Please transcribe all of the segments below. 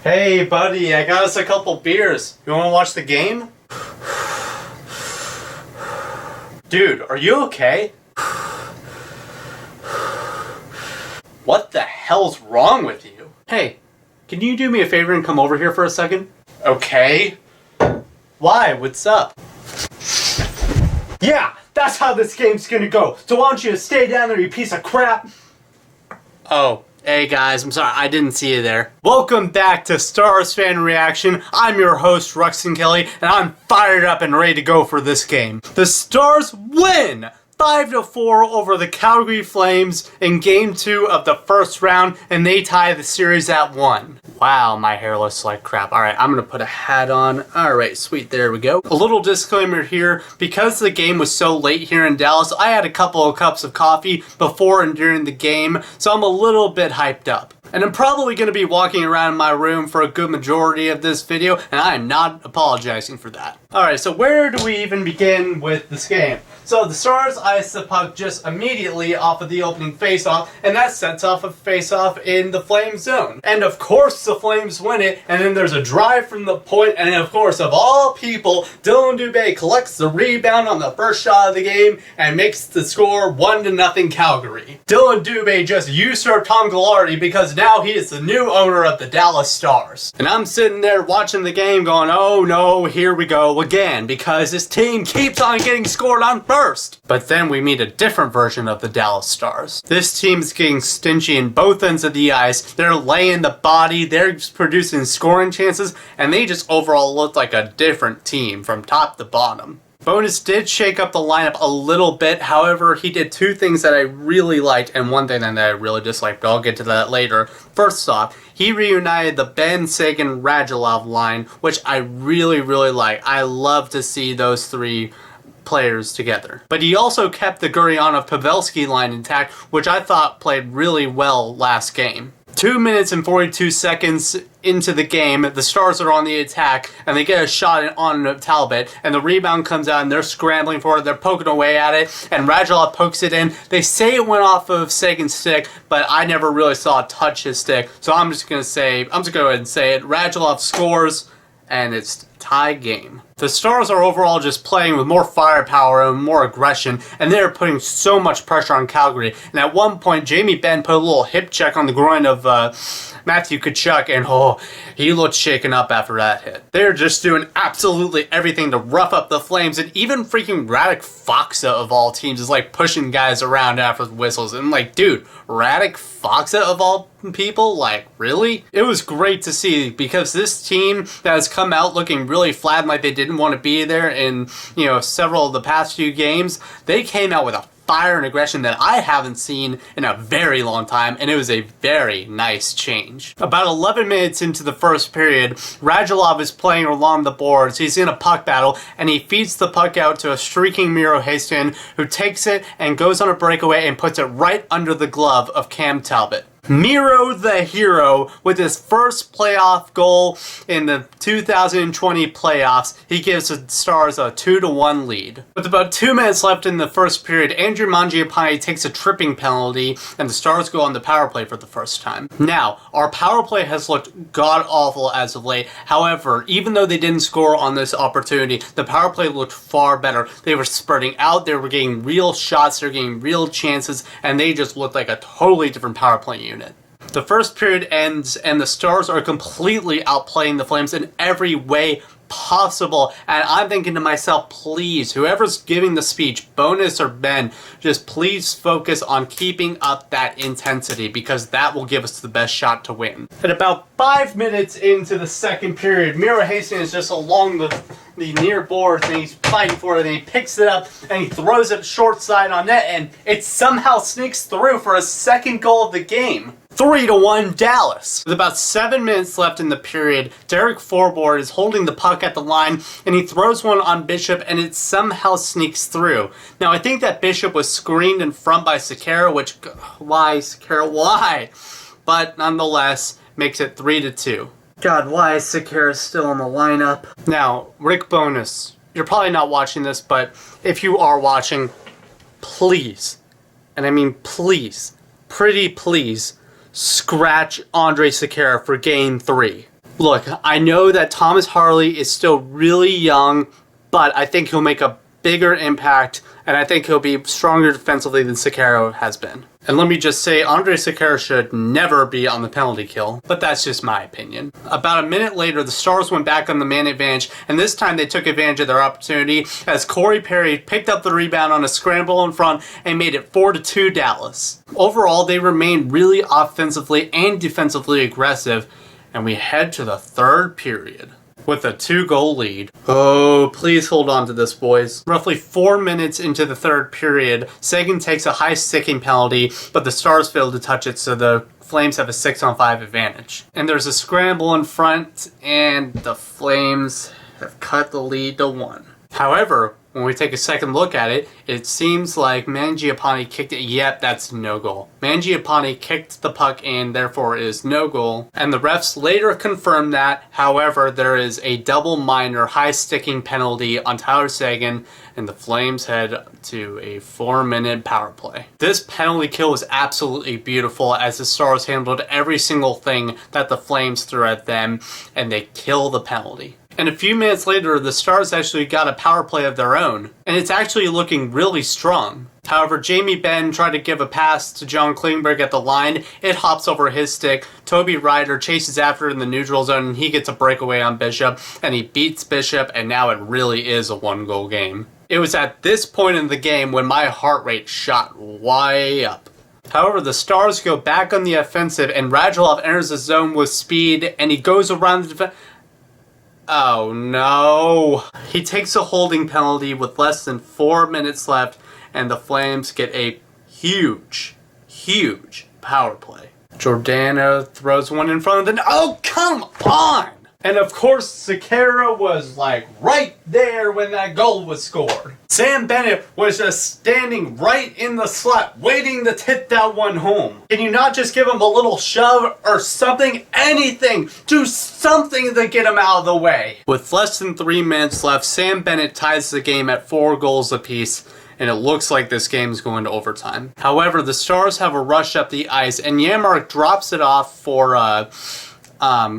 Hey buddy, I got us a couple beers. You wanna watch the game? Dude, are you okay? What the hell's wrong with you? Hey, can you do me a favor and come over here for a second? Okay. Why? What's up? Yeah, that's how this game's gonna go. So why don't you stay down there, you piece of crap? Oh, hey guys, I'm sorry, I didn't see you there. Welcome back to Stars Fan Reaction. I'm your host, Ruxton Kelly, and I'm fired up and ready to go for this game. The Stars win! 5-4 over the Calgary Flames in Game 2 of the first round, and they tie the series at 1. Wow, my hair looks like crap. Alright, I'm gonna put a hat on. Alright, sweet, there we go. A little disclaimer here, because the game was so late here in Dallas, I had a couple of cups of coffee before and during the game, so I'm a little bit hyped up. And I'm probably going to be walking around my room for a good majority of this video, and I am not apologizing for that. Alright, so where do we even begin with this game? So the Stars ice the puck just immediately off of the opening faceoff, and that sets off a faceoff in the Flames zone. And of course the Flames win it, and then there's a drive from the point, and of course, of all people, Dylan Dubé collects the rebound on the first shot of the game and makes the score 1-0 Calgary. Dylan Dubé just usurped Tom Gaglardi because now he is the new owner of the Dallas Stars. And I'm sitting there watching the game going, oh no, here we go again, because this team keeps on getting scored on first. But then we meet a different version of the Dallas Stars. This team's getting stingy in both ends of the ice. They're laying the body, they're producing scoring chances, and they just overall look like a different team from top to bottom. Bowness did shake up the lineup a little bit, however, he did two things that I really liked and one thing that I really disliked, but I'll get to that later. First off, he reunited the Benn, Seguin, Radulov line, which I really like. I love to see those three players together. But he also kept the Gurianov-Pavelski line intact, which I thought played really well last game. 2 minutes and 42 seconds into the game, the Stars are on the attack, and they get a shot on Talbot, and the rebound comes out, and they're scrambling for it, they're poking away at it, and Radulov pokes it in. They say it went off of Seguin's stick, but I never really saw it touch his stick, so I'm just going to go ahead and say it. Radulov scores, and it's tie game. The Stars are overall just playing with more firepower and more aggression, and they're putting so much pressure on Calgary. And at one point, Jamie Benn put a little hip check on the groin of Matthew Tkachuk, and oh, he looked shaken up after that hit. They're just doing absolutely everything to rough up the Flames, and even freaking Radek Faksa of all teams is like pushing guys around after the whistles. And I'm like, dude, Radek Faksa of all people? Like, really? It was great to see, because this team that has come out looking really flat and like they didn't want to be there in, you know, several of the past few games, they came out with a fire and aggression that I haven't seen in a very long time, and it was a very nice change. About 11 minutes into the first period, Radulov is playing along the boards. He's in a puck battle, and he feeds the puck out to a streaking Miro Haston, who takes it and goes on a breakaway and puts it right under the glove of Cam Talbot. Miro the hero with his first playoff goal in the 2020 playoffs. He gives the Stars a 2-1 lead. With about 2 minutes left in the first period, Andrew Mangiapane takes a tripping penalty and the Stars go on the power play for the first time. Now, our power play has looked god-awful as of late. However, even though they didn't score on this opportunity, the power play looked far better. They were spreading out, they were getting real shots, they were getting real chances, and they just looked like a totally different power play unit. The first period ends and the Stars are completely outplaying the Flames in every way possible, and I'm thinking to myself, please, whoever's giving the speech, Bowness or Benn, just please focus on keeping up that intensity, because that will give us the best shot to win. At about 5 minutes into the second period, Miro Haston is just along the near boards, and he's fighting for it, and he picks it up and he throws it short side on net, and it somehow sneaks through for a second goal of the game. 3-1 Dallas. With about 7 minutes left in the period, Derek Forbort is holding the puck at the line, and he throws one on Bishop, and it somehow sneaks through. Now, I think that Bishop was screened in front by Sekera, which, why, Sekera, why? But nonetheless, makes it 3-2. God, why is Sekera still in the lineup? Now, Rick Bowness, you're probably not watching this, but if you are watching, please, and I mean please, pretty please, scratch Andrej Sekera for Game 3. Look, I know that Thomas Harley is still really young, but I think he'll make a bigger impact, and I think he'll be stronger defensively than Sekera has been. And let me just say, Andre Sekera should never be on the penalty kill, but that's just my opinion. About a minute later, the Stars went back on the man advantage, and this time they took advantage of their opportunity as Corey Perry picked up the rebound on a scramble in front and made it 4-2 Dallas. Overall, they remained really offensively and defensively aggressive, and we head to the third period with a 2-goal lead. Oh, please hold on to this, boys. Roughly 4 minutes into the third period, Sagan takes a high sticking penalty, but the Stars fail to touch it, so the Flames have a 6-on-5 advantage. And there's a scramble in front, and the Flames have cut the lead to 1. However, when we take a second look at it, it seems like Mangiapane kicked it. Yep, that's no goal. Mangiapane kicked the puck in, therefore it is no goal. And the refs later confirmed that. However, there is a double minor high sticking penalty on Tyler Sagan, and the Flames head to a 4-minute power play. This penalty kill was absolutely beautiful as the Stars handled every single thing that the Flames threw at them, and they kill the penalty. And a few minutes later, the Stars actually got a power play of their own, and it's actually looking really strong. However, Jamie Benn tried to give a pass to John Klingberg at the line. It hops over his stick. Toby Ryder chases after it in the neutral zone, and he gets a breakaway on Bishop, and he beats Bishop, and now it really is a 1-goal game. It was at this point in the game when my heart rate shot way up. However, the Stars go back on the offensive, and Radulov enters the zone with speed, and he goes around the defense. Oh no. He takes a holding penalty with less than 4 minutes left, and the Flames get a huge power play. Giordano throws one in front of the net. Oh, come on! And of course, Sekera was like right there when that goal was scored. Sam Bennett was just standing right in the slot, waiting to tip that one home. Can you not just give him a little shove or something? Anything! Do something to get him out of the way. With less than 3 minutes left, Sam Bennett ties the game at 4 goals apiece, and it looks like this game is going to overtime. However, the Stars have a rush up the ice, and Janmark drops it off for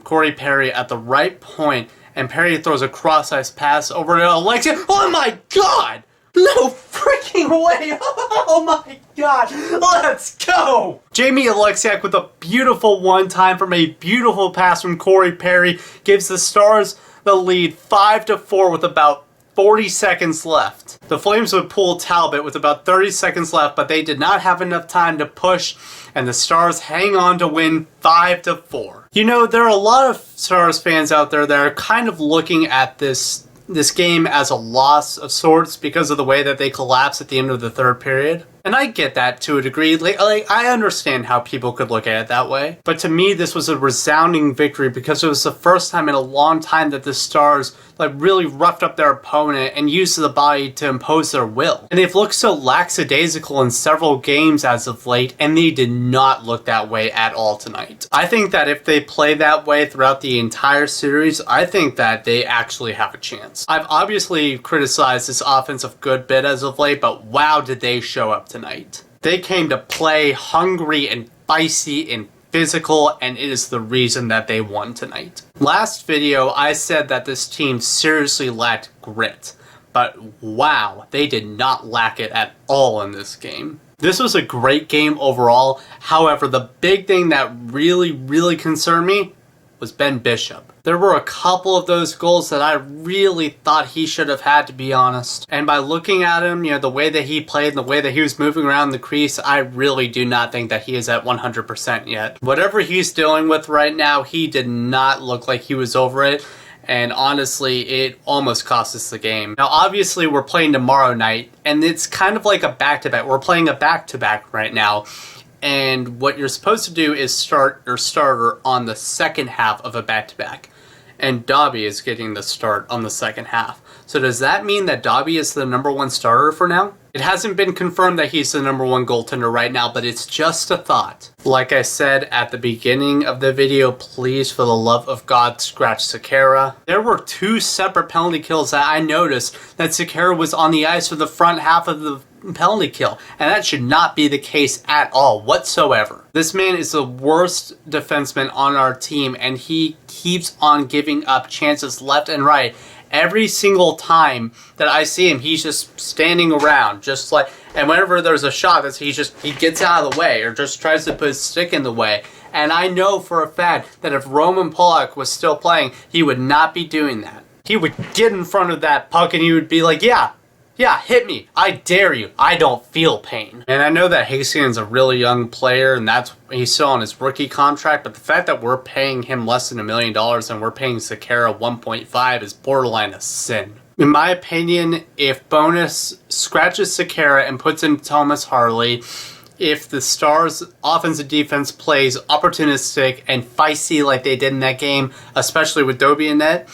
Corey Perry at the right point, and Perry throws a cross-ice pass over to Alexia. Oh my god! No freaking way! Oh my god! Let's go! Jamie Alexiak with a beautiful one-time from a beautiful pass from Corey Perry gives the Stars the lead 5-4 with about 40 seconds left. The Flames would pull Talbot with about 30 seconds left, but they did not have enough time to push, and the Stars hang on to win 5-4. You know, there are a lot of Stars fans out there that are kind of looking at this game as a loss of sorts because of the way that they collapse at the end of the third period. And I get that to a degree. Like I understand how people could look at it that way. But to me, this was a resounding victory because it was the first time in a long time that the Stars really roughed up their opponent and used the body to impose their will. And they've looked so lackadaisical in several games as of late, and they did not look that way at all tonight. I think that if they play that way throughout the entire series, I think that they actually have a chance. I've obviously criticized this offense a good bit as of late, but wow, did they show up tonight. They came to play hungry and feisty and physical, and it is the reason that they won tonight. Last video, I said that this team seriously lacked grit, but wow, they did not lack it at all in this game. This was a great game overall. However, the big thing that really concerned me was Ben Bishop. There were a couple of those goals that I really thought he should have had, to be honest. And by looking at him, the way that he played and the way that he was moving around the crease, I really do not think that he is at 100% yet. Whatever he's dealing with right now, he did not look like he was over it. And honestly, it almost cost us the game. Now, obviously, we're playing tomorrow night, and it's kind of like a back-to-back. We're playing a back-to-back right now. And what you're supposed to do is start your starter on the second half of a back-to-back. And Dobby is getting the start on the second half. So does that mean that Dobby is the #1 starter for now? It hasn't been confirmed that he's the #1 goaltender right now, but it's just a thought. Like I said at the beginning of the video, please, for the love of God, scratch Sekera. There were 2 separate penalty kills that I noticed that Sekera was on the ice for the front half of penalty kill, and that should not be the case at all whatsoever. This man is the worst defenseman on our team, and he keeps on giving up chances left and right. Every single time that I see him, he's just standing around, just like, and whenever there's a shot, he gets out of the way or just tries to put his stick in the way. And I know for a fact that if Roman Polak was still playing, he would not be doing that. He would get in front of that puck and he would be like, yeah, hit me. I dare you. I don't feel pain. And I know that Hastings is a really young player and he's still on his rookie contract, but the fact that we're paying him less than $1 million and we're paying Sekera 1.5 is borderline a sin. In my opinion, if Bonus scratches Sekera and puts in Thomas Harley, if the Stars' offensive defense plays opportunistic and feisty like they did in that game, especially with Dobie in net,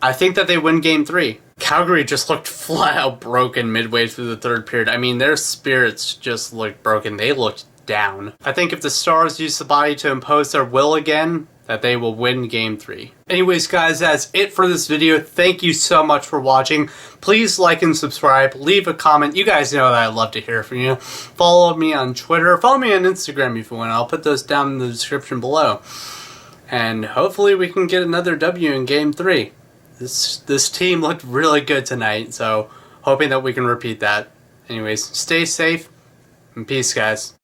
I think that they win Game 3. Calgary just looked flat out broken midway through the third period. I mean, their spirits just looked broken. They looked down. I think if the Stars use the body to impose their will again, that they will win Game 3. Anyways, guys, that's it for this video. Thank you so much for watching. Please like and subscribe. Leave a comment. You guys know that I'd love to hear from you. Follow me on Twitter. Follow me on Instagram if you want. I'll put those down in the description below. And hopefully we can get another W in Game 3. This team looked really good tonight, so hoping that we can repeat that. Anyways, stay safe, and peace, guys.